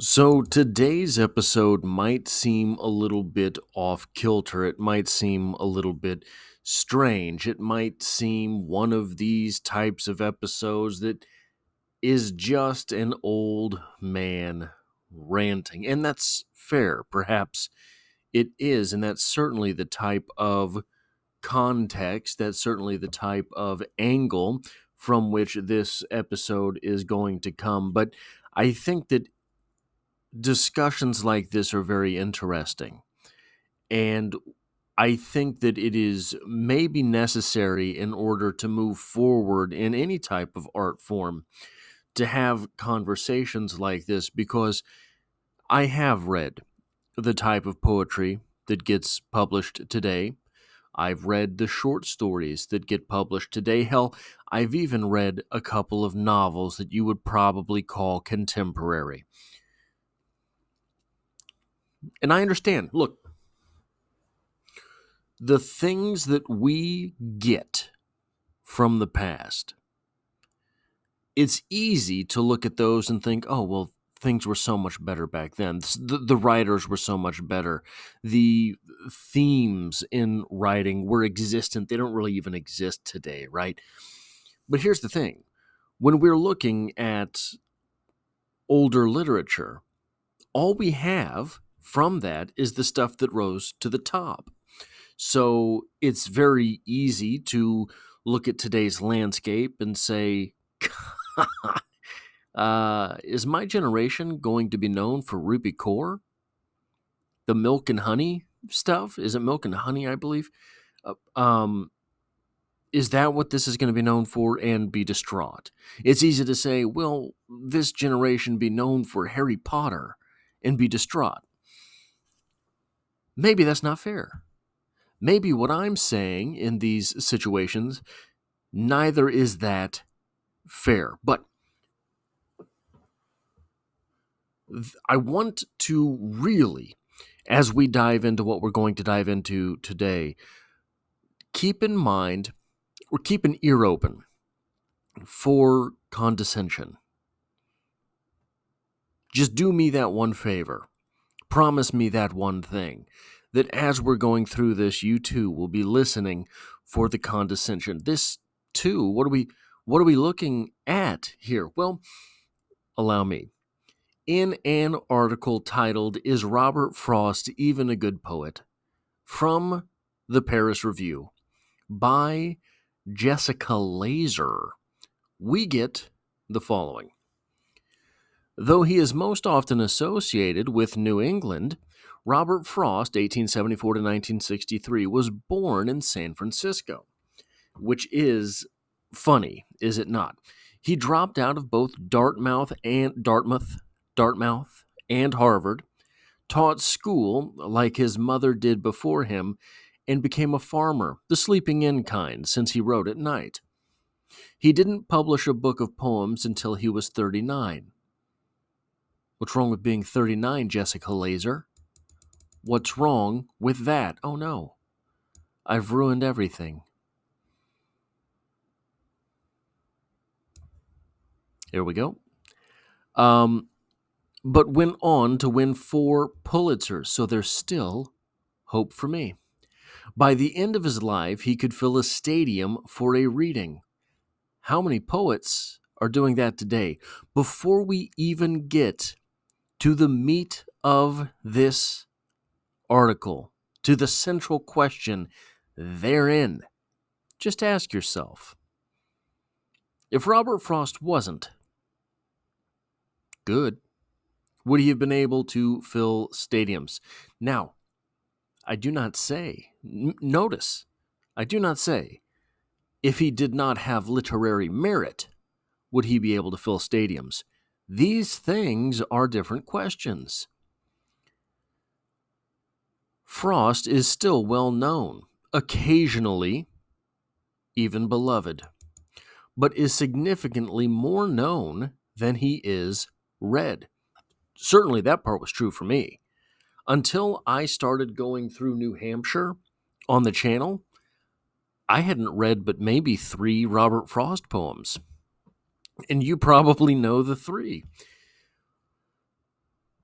So today's episode might seem a little bit off kilter. It might seem a little bit strange. It might seem one of these types of episodes that is just an old man ranting. And that's fair. Perhaps it is. And that's certainly the type of context, that's certainly the type of angle from which this episode is going to come. But I think that discussions like this are very interesting. And I think that it is maybe necessary in order to move forward in any type of art form to have conversations like this because I have read the type of poetry that gets published today. I've read the short stories that get published today. Hell, I've even read a couple of novels that you would probably call contemporary. And I understand. Look, the things that we get from the past, it's easy to look at those and think, oh, well, things were so much better back then. The writers were so much better. The themes in writing were existent. They don't really even exist today, right? But here's the thing. When we're looking at older literature, all we have from that is the stuff that rose to the top. So it's very easy to look at today's landscape and say, is my generation going to be known for Ruby Core? The milk and honey stuff? Is it milk and honey, I believe? Uh, um, is that what this is going to be known for and be distraught? It's easy to say, will this generation be known for Harry Potter and be distraught? Maybe that's not fair. Maybe what I'm saying in these situations, neither is that fair. But I want to really, as we dive into what we're going to dive into today, keep in mind or keep an ear open for condescension. Just do me that one favor. Promise me that one thing. That as we're going through this, you too will be listening for the condescension. This too, what are we looking at here? Well, allow me. In an article titled, Is Robert Frost Even a Good Poet? From the Paris Review by Jessica Laser, we get the following. Though he is most often associated with New England, Robert Frost, 1874 to 1963, was born in San Francisco, which is funny, is it not? He dropped out of both Dartmouth and Harvard, taught school like his mother did before him, and became a farmer, the sleeping in kind, since he wrote at night. He didn't publish a book of poems until he was 39. What's wrong with being 39, Jessica Laser? What's wrong with that? Oh no, I've ruined everything. Here we go. But went on to win 4 Pulitzers, so there's still hope for me. By the end of his life, he could fill a stadium for a reading. How many poets are doing that today? Before we even get to the meat of this article, to the central question therein, just ask yourself, if Robert Frost wasn't good, would he have been able to fill stadiums? Now, I do not say, notice, I do not say, if he did not have literary merit, would he be able to fill stadiums? These things are different questions. Frost is still well known, occasionally even beloved, but is significantly more known than he is read. Certainly that part was true for me. Until I started going through New Hampshire on the channel, I hadn't read but maybe 3 Robert Frost poems. And you probably know the 3.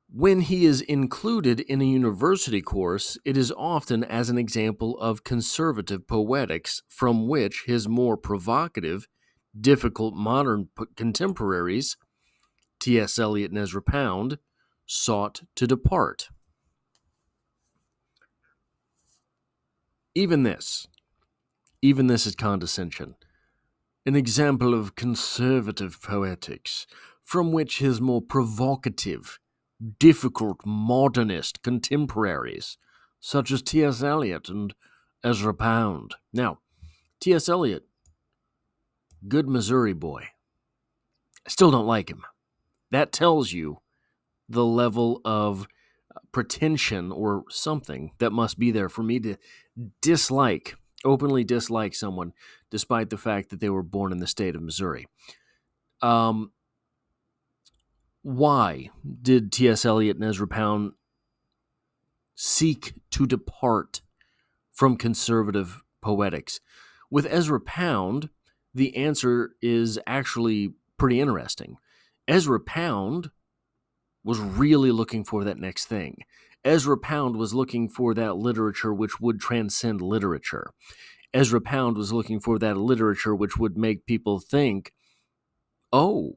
When he is included in a university course, it is often as an example of conservative poetics from which his more provocative, difficult modern contemporaries, T.S. Eliot and Ezra Pound, sought to depart. Even this is condescension. An example of conservative poetics from which his more provocative, difficult modernist contemporaries, such as T.S. Eliot and Ezra Pound. Now, T.S. Eliot, good Missouri boy. I still don't like him. That tells you the level of pretension or something that must be there for me to openly dislike someone, despite the fact that they were born in the state of Missouri. Why did T.S. Eliot and Ezra Pound seek to depart from conservative poetics? With Ezra Pound, the answer is actually pretty interesting. Ezra Pound was really looking for that next thing. Ezra Pound was looking for that literature which would transcend literature. Ezra Pound was looking for that literature which would make people think, oh,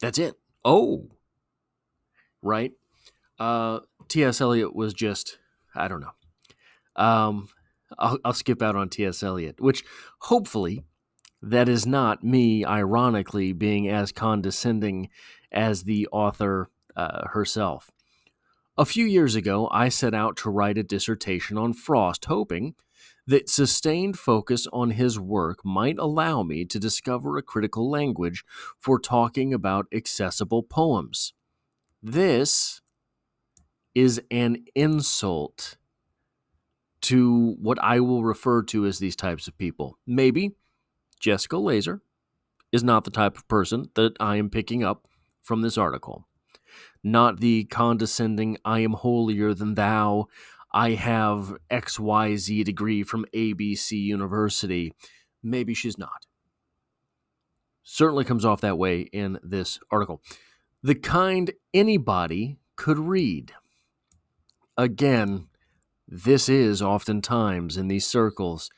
that's it. Oh, right? T.S. Eliot was just, I don't know. I'll skip out on T.S. Eliot, which hopefully that is not me ironically being as condescending as the author herself. A few years ago, I set out to write a dissertation on Frost, hoping that sustained focus on his work might allow me to discover a critical language for talking about accessible poems. This is an insult to what I will refer to as these types of people. Maybe Jessica Laser is not the type of person that I am picking up from this article. Not the condescending, I am holier than thou, I have XYZ degree from ABC University. Maybe she's not. Certainly comes off that way in this article. The kind anybody could read. Again, this is oftentimes in these circles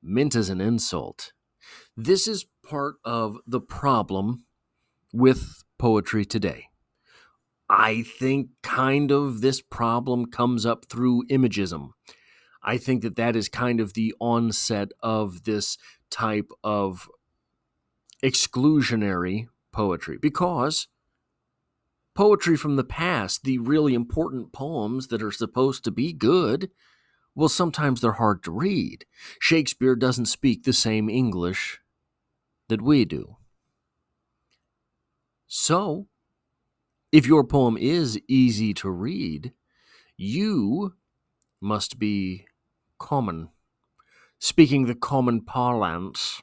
meant as an insult. This is part of the problem with poetry today. I think kind of this problem comes up through imagism. I think that is kind of the onset of this type of exclusionary poetry, because poetry from the past, the really important poems that are supposed to be good, well, sometimes they're hard to read. Shakespeare doesn't speak the same English that we do. So, if your poem is easy to read, you must be common, speaking the common parlance.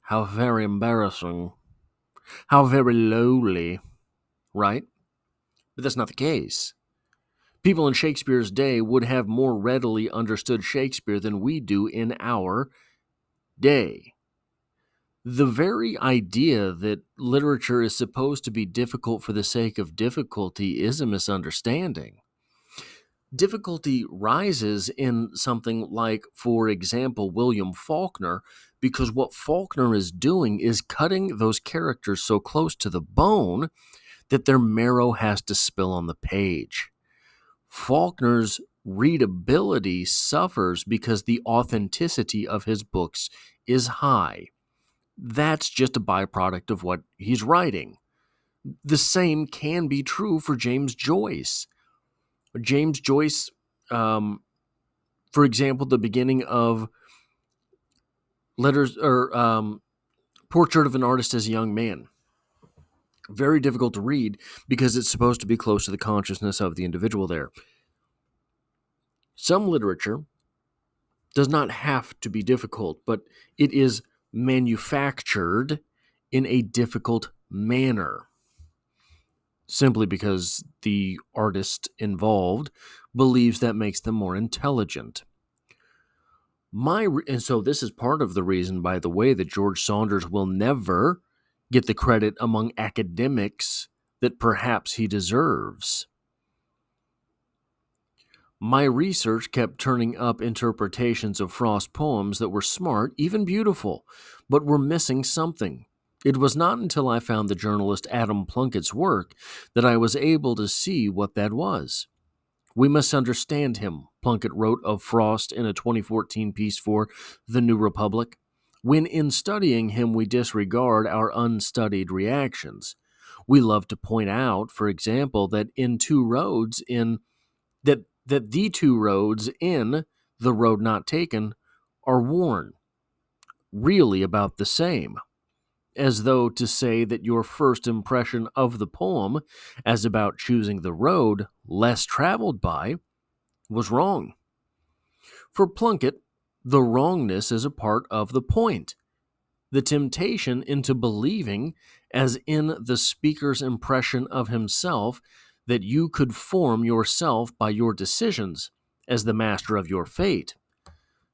How very embarrassing. How very lowly, right? But that's not the case. People in Shakespeare's day would have more readily understood Shakespeare than we do in our day. The very idea that literature is supposed to be difficult for the sake of difficulty is a misunderstanding. Difficulty rises in something like, for example, William Faulkner, because what Faulkner is doing is cutting those characters so close to the bone that their marrow has to spill on the page. Faulkner's readability suffers because the authenticity of his books is high. That's just a byproduct of what he's writing. The same can be true for James Joyce. James Joyce, for example, the beginning of Letters or Portrait of an Artist as a Young Man. Very difficult to read because it's supposed to be close to the consciousness of the individual there. Some literature does not have to be difficult, but it is manufactured in a difficult manner, simply because the artist involved believes that makes them more intelligent. And so this is part of the reason, by the way, that George Saunders will never get the credit among academics that perhaps he deserves. My research kept turning up interpretations of Frost's poems that were smart, even beautiful, but were missing something. It was not until I found the journalist Adam Plunkett's work that I was able to see what that was. "We misunderstand him," Plunkett wrote of Frost in a 2014 piece for The New Republic. "When in studying him we disregard our unstudied reactions. We love to point out, for example, that the two roads in The Road Not Taken are worn, really about the same, as though to say that your first impression of the poem as about choosing the road less traveled by was wrong." For Plunkett, the wrongness is a part of the point. The temptation into believing, as in the speaker's impression of himself, that you could form yourself by your decisions as the master of your fate.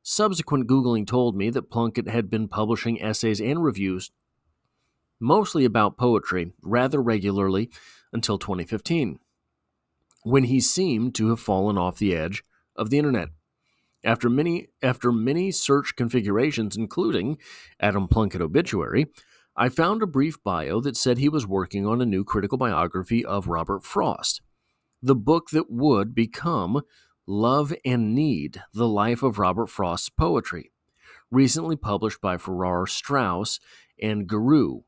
Subsequent Googling told me that Plunkett had been publishing essays and reviews, mostly about poetry, rather regularly until 2015, when he seemed to have fallen off the edge of the internet. After many search configurations, including Adam Plunkett obituary, I found a brief bio that said he was working on a new critical biography of Robert Frost, the book that would become Love and Need: The Life of Robert Frost's Poetry, recently published by Farrar, Straus, and Guru.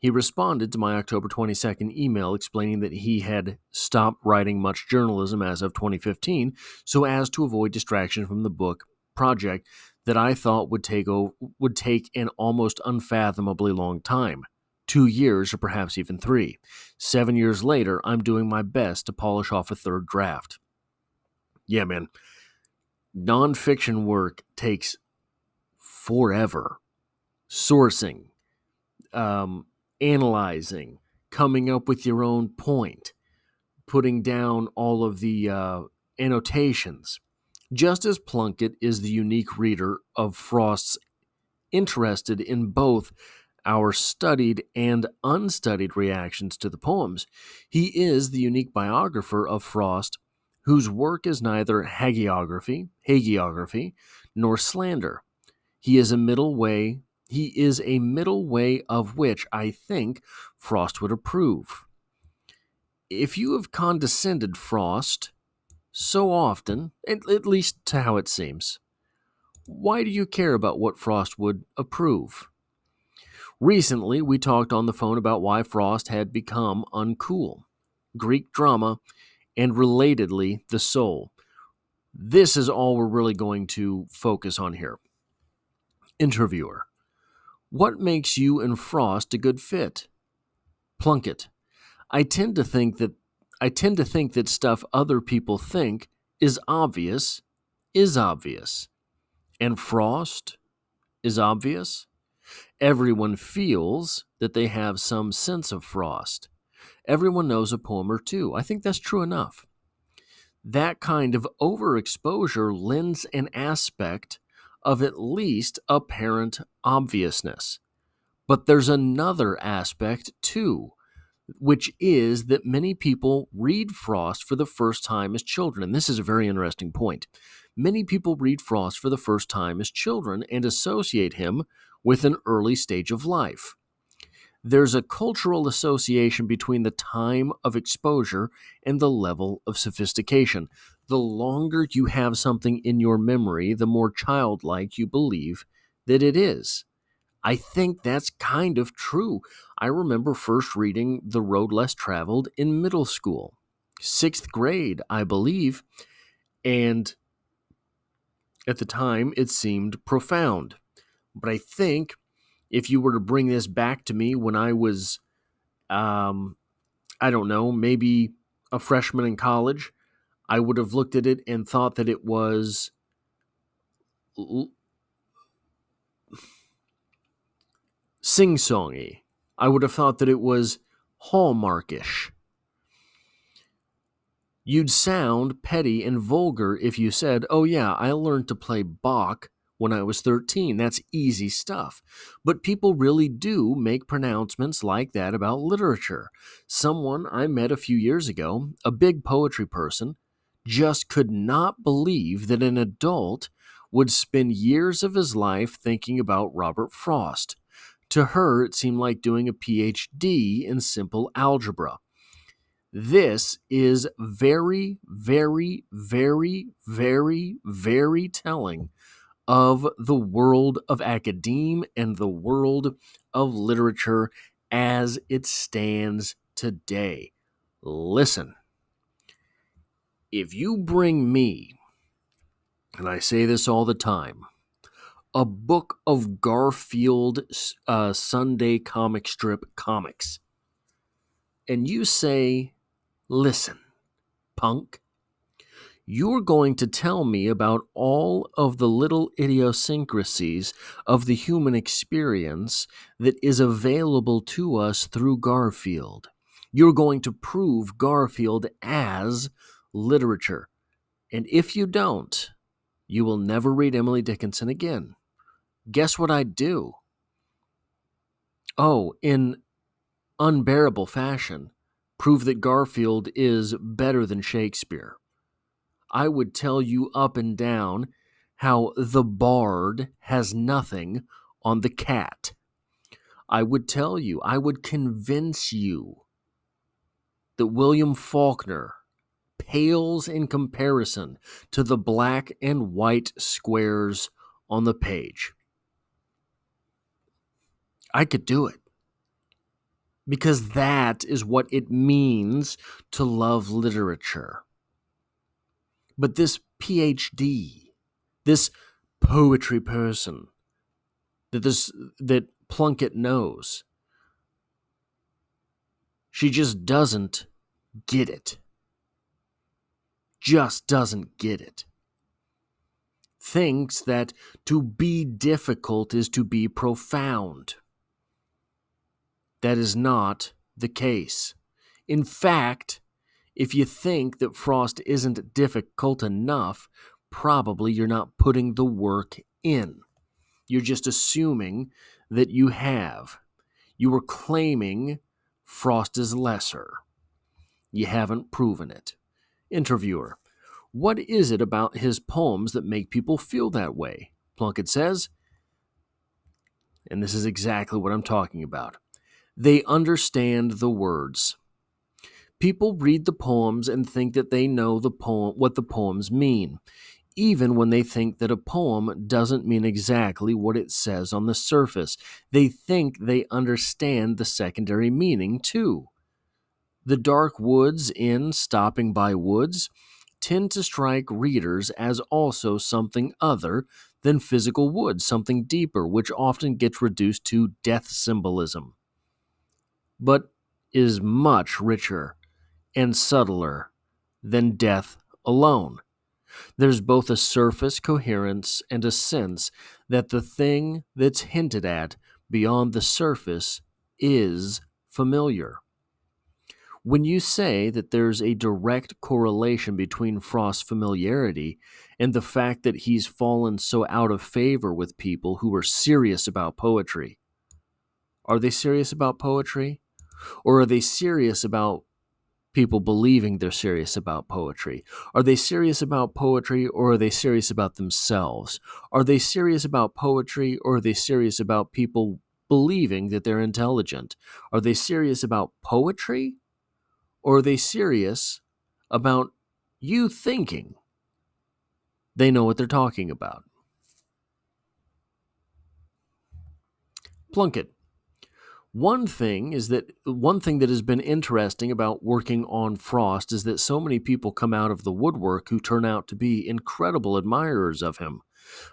He responded to my October 22nd email explaining that he had stopped writing much journalism as of 2015 so as to avoid distraction from the book project that I thought would take an almost unfathomably long time. 2 years or perhaps even 3. 7 years later, I'm doing my best to polish off a third draft. Yeah, man. Nonfiction work takes forever. Sourcing, analyzing, coming up with your own point, putting down all of the annotations. Just as Plunkett is the unique reader of Frost's, interested in both our studied and unstudied reactions to the poems, he is the unique biographer of Frost, whose work is neither hagiography, nor slander. He is a middle way of which I think Frost would approve. If you have condescended Frost so often, at least to how it seems, why do you care about what Frost would approve? Recently, we talked on the phone about why Frost had become uncool, Greek drama, and relatedly, the soul. This is all we're really going to focus on here. Interviewer: what makes you and Frost a good fit? Plunkett: I tend to think that stuff other people think is obvious. And Frost is obvious. Everyone feels that they have some sense of Frost. Everyone knows a poem or two. I think that's true enough. That kind of overexposure lends an aspect of at least apparent obviousness. But there's another aspect too, which is that many people read Frost for the first time as children. And this is a very interesting point. Many people read Frost for the first time as children and associate him with an early stage of life. There's a cultural association between the time of exposure and the level of sophistication. The longer you have something in your memory, the more childlike you believe that it is. I think that's kind of true. I remember first reading The Road Less Traveled in middle school, 6th grade, I believe, and at the time it seemed profound. But I think if you were to bring this back to me when I was, I don't know, maybe a freshman in college, I would have looked at it and thought that it was sing-songy. I would have thought that it was Hallmarkish. You'd sound petty and vulgar if you said, oh yeah, I learned to play Bach when I was 13. That's easy stuff. But people really do make pronouncements like that about literature. Someone I met a few years ago, a big poetry person, just could not believe that an adult would spend years of his life thinking about Robert Frost. To her, it seemed like doing a PhD in simple algebra. This is very, very, very, very, very telling of the world of academe and the world of literature as it stands today. Listen, if you bring me, and I say this all the time, a book of Garfield Sunday comic strip comics, and you say, listen, punk, you're going to tell me about all of the little idiosyncrasies of the human experience that is available to us through Garfield. You're going to prove Garfield as literature. And if you don't, you will never read Emily Dickinson again. Guess what I'd do? Oh, in unbearable fashion, prove that Garfield is better than Shakespeare. I would tell you up and down how the bard has nothing on the cat. I would tell you, I would convince you that William Faulkner pales in comparison to the black and white squares on the page. I could do it. Because that is what it means to love literature. But this PhD, this poetry person that Plunkett knows, she just doesn't get it. Just doesn't get it. Thinks that to be difficult is to be profound. That is not the case. In fact, if you think that Frost isn't difficult enough, probably you're not putting the work in. You're just assuming that you have. You were claiming Frost is lesser. You haven't proven it. Interviewer: what is it about his poems that make people feel that way? Plunkett says, and this is exactly what I'm talking about, they understand the words. People read the poems and think that they know what the poems mean, even when they think that a poem doesn't mean exactly what it says on the surface. They think they understand the secondary meaning, too. The dark woods in Stopping by Woods tend to strike readers as also something other than physical wood, something deeper, which often gets reduced to death symbolism, but is much richer and subtler than death alone. There's both a surface coherence and a sense that the thing that's hinted at beyond the surface is familiar. When you say that there's a direct correlation between Frost's familiarity and the fact that he's fallen so out of favor with people who are serious about poetry, are they serious about poetry? Or are they serious about people believing they're serious about poetry? Are they serious about poetry, or are they serious about themselves? Are they serious about poetry, or are they serious about people believing that they're intelligent? Are they serious about poetry, or are they serious about you thinking they know what they're talking about? Plunkett: One thing that has been interesting about working on Frost is that so many people come out of the woodwork who turn out to be incredible admirers of him.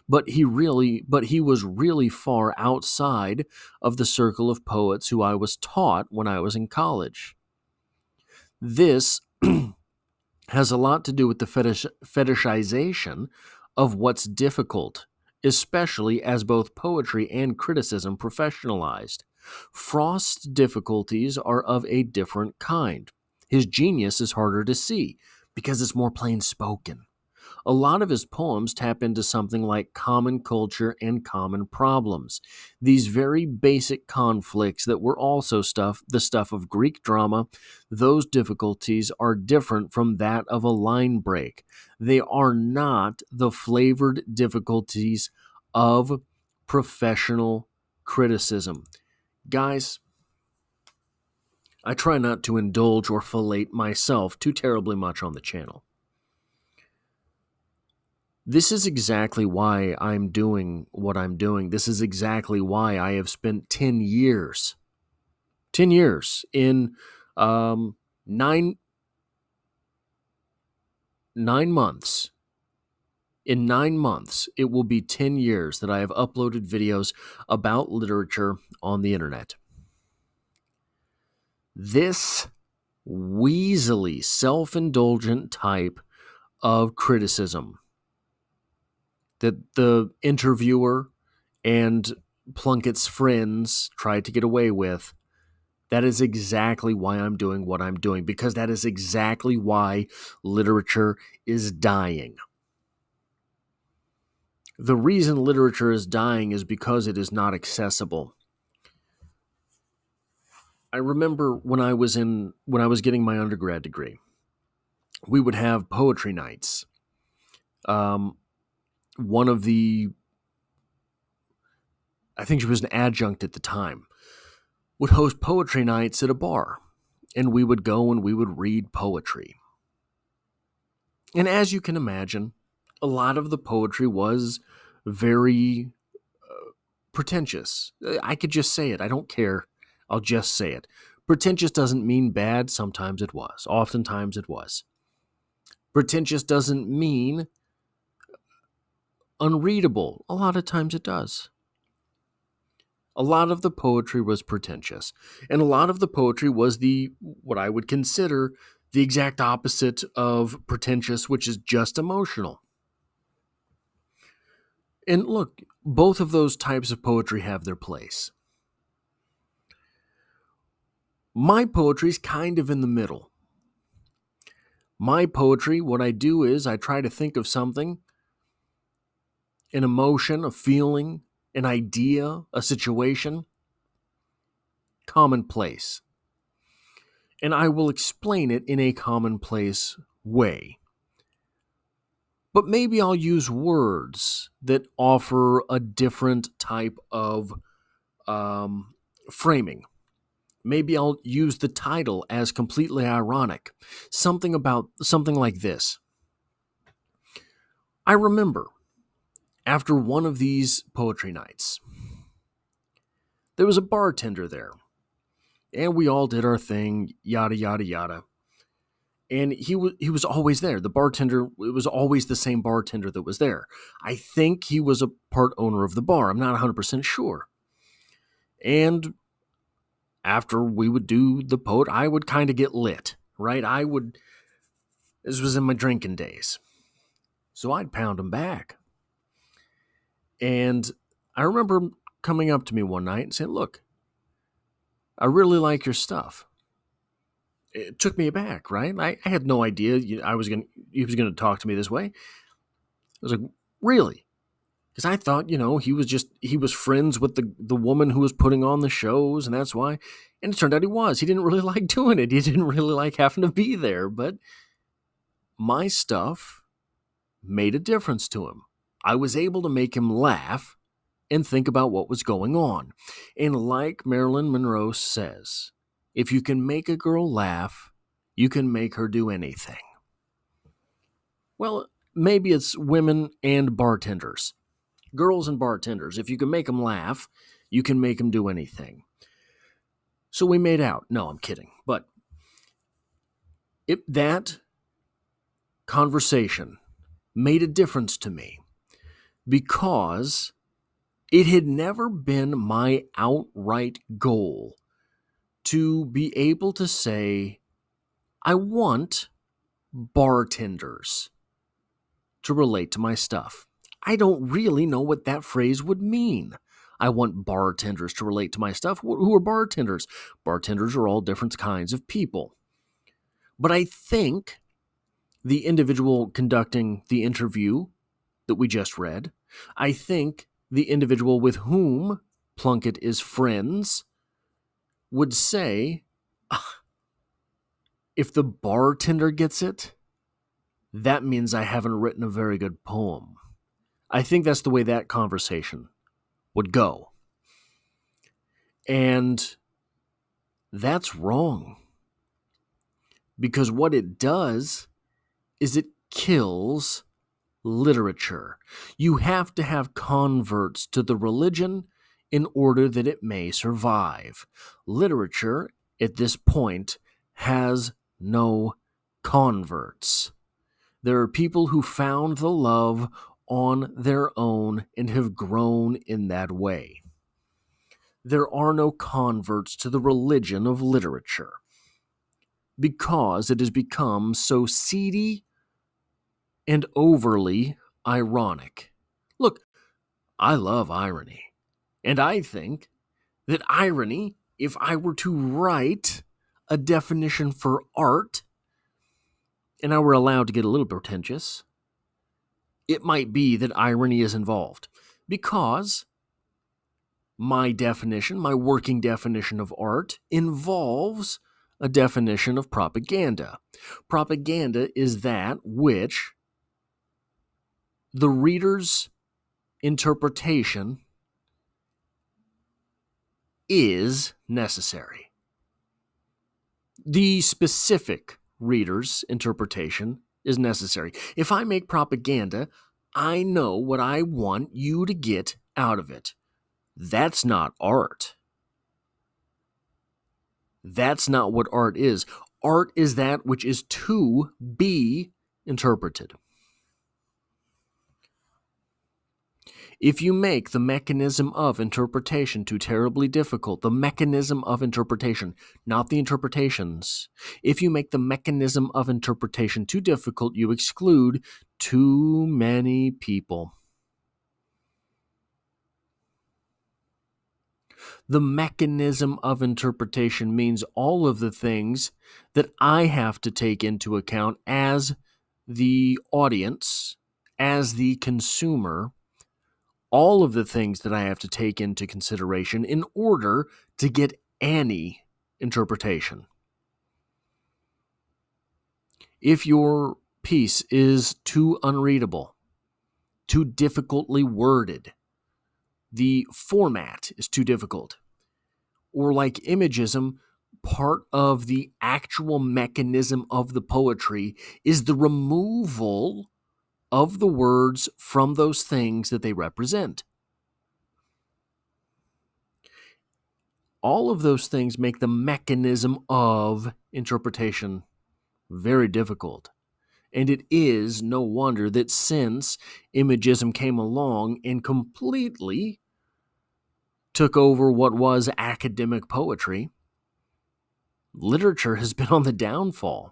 But he was really far outside of the circle of poets who I was taught when I was in college. This has a lot to do with the fetishization of what's difficult, especially as both poetry and criticism professionalized. Frost's difficulties are of a different kind. His genius is harder to see because it's more plain spoken. A lot of his poems tap into something like common culture and common problems. These very basic conflicts that were also the stuff of Greek drama, those difficulties are different from that of a line break. They are not the flavored difficulties of professional criticism. Guys, I try not to indulge or fillet myself too terribly much on the channel. This is exactly why I'm doing what I'm doing. This is exactly why I have spent 10 years in um, nine, 9 months. In 9 months, it will be 10 years that I have uploaded videos about literature on the internet. This weaselly, self-indulgent type of criticism that the interviewer and Plunkett's friends tried to get away with, that is exactly why I'm doing what I'm doing, because that is exactly why literature is dying. The reason literature is dying is because it is not accessible. I remember when I was getting my undergrad degree, we would have poetry nights. One of the, I think she was an adjunct at the time, would host poetry nights at a bar, and we would go and we would read poetry. And as you can imagine, a lot of the poetry was very pretentious. I could just say it. I don't care. I'll just say it. Pretentious doesn't mean bad. Sometimes it was. Oftentimes it was. Pretentious doesn't mean unreadable. A lot of times it does. A lot of the poetry was pretentious. And a lot of the poetry was what I would consider the exact opposite of pretentious, which is just emotional. And look, both of those types of poetry have their place. My poetry is kind of in the middle. My poetry, what I do is I try to think of something, an emotion, a feeling, an idea, a situation, commonplace. And I will explain it in a commonplace way. But maybe I'll use words that offer a different type of framing. Maybe I'll use the title as completely ironic. Something like this. I remember after one of these poetry nights, there was a bartender there, and we all did our thing, yada, yada, yada. And he was always there. The bartender, it was always the same bartender that was there. I think he was a part owner of the bar. I'm not 100% sure. And after we would do the poet, I would kind of get lit, right? This was in my drinking days. So I'd pound him back. And I remember him coming up to me one night and saying, "Look, I really like your stuff." It took me aback, right? I had no idea he was going to talk to me this way. I was like, "Really?" Because I thought, he was friends with the woman who was putting on the shows, and that's why. And it turned out he was. He didn't really like doing it. He didn't really like having to be there. But my stuff made a difference to him. I was able to make him laugh and think about what was going on. And like Marilyn Monroe says, if you can make a girl laugh, you can make her do anything. Well, maybe it's women and bartenders. Girls and bartenders. If you can make them laugh, you can make them do anything. So we made out. No, I'm kidding. But that conversation made a difference to me because it had never been my outright goal to be able to say, I want bartenders to relate to my stuff. I don't really know what that phrase would mean. I want bartenders to relate to my stuff. Who are bartenders? Bartenders are all different kinds of people. But I think the individual conducting the interview that we just read. I think the individual with whom Plunkett is friends would say, if the bartender gets it, that means I haven't written a very good poem. I think that's the way that conversation would go. And that's wrong. Because what it does is it kills literature. You have to have converts to the religion in order that it may survive. Literature, at this point, has no converts. There are people who found the love on their own and have grown in that way. There are no converts to the religion of literature because it has become so seedy and overly ironic. Look, I love irony, and I think that irony, if I were to write a definition for art, and I were allowed to get a little pretentious, it might be that irony is involved. Because my definition, my working definition of art, involves a definition of propaganda. Propaganda is that which the reader's interpretation is necessary. The specific reader's interpretation is necessary. If I make propaganda, I know what I want you to get out of it. That's not art. That's not what art is. Art is that which is to be interpreted. If you make the mechanism of interpretation too terribly difficult, the mechanism of interpretation, not the interpretations, if you make the mechanism of interpretation too difficult, you exclude too many people. The mechanism of interpretation means all of the things that I have to take into account as the audience, as the consumer, all of the things that I have to take into consideration in order to get any interpretation. If your piece is too unreadable, too difficultly worded, the format is too difficult, or like imagism, part of the actual mechanism of the poetry is the removal of the words from those things that they represent. All of those things make the mechanism of interpretation very difficult. And it is no wonder that since imagism came along and completely took over what was academic poetry, literature has been on the downfall.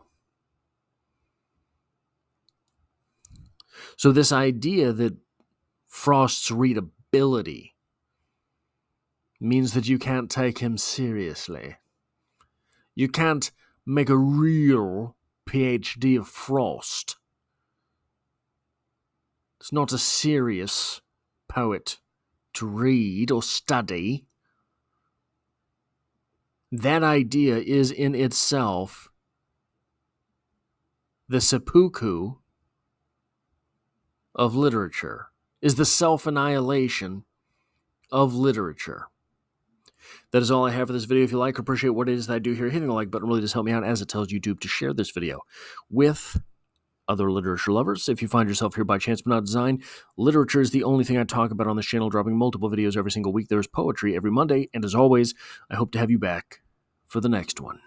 So this idea that Frost's readability means that you can't take him seriously. You can't make a real PhD of Frost. It's not a serious poet to read or study. That idea is in itself the seppuku of literature, is the self-annihilation of literature. That is all I have for this video. If you like or appreciate what it is that I do here, hitting the like button really does help me out, as it tells YouTube to share this video with other literature lovers. If you find yourself here by chance but not design, literature is the only thing I talk about on this channel, dropping multiple videos every single week. There's poetry every Monday, and as always, I hope to have you back for the next one.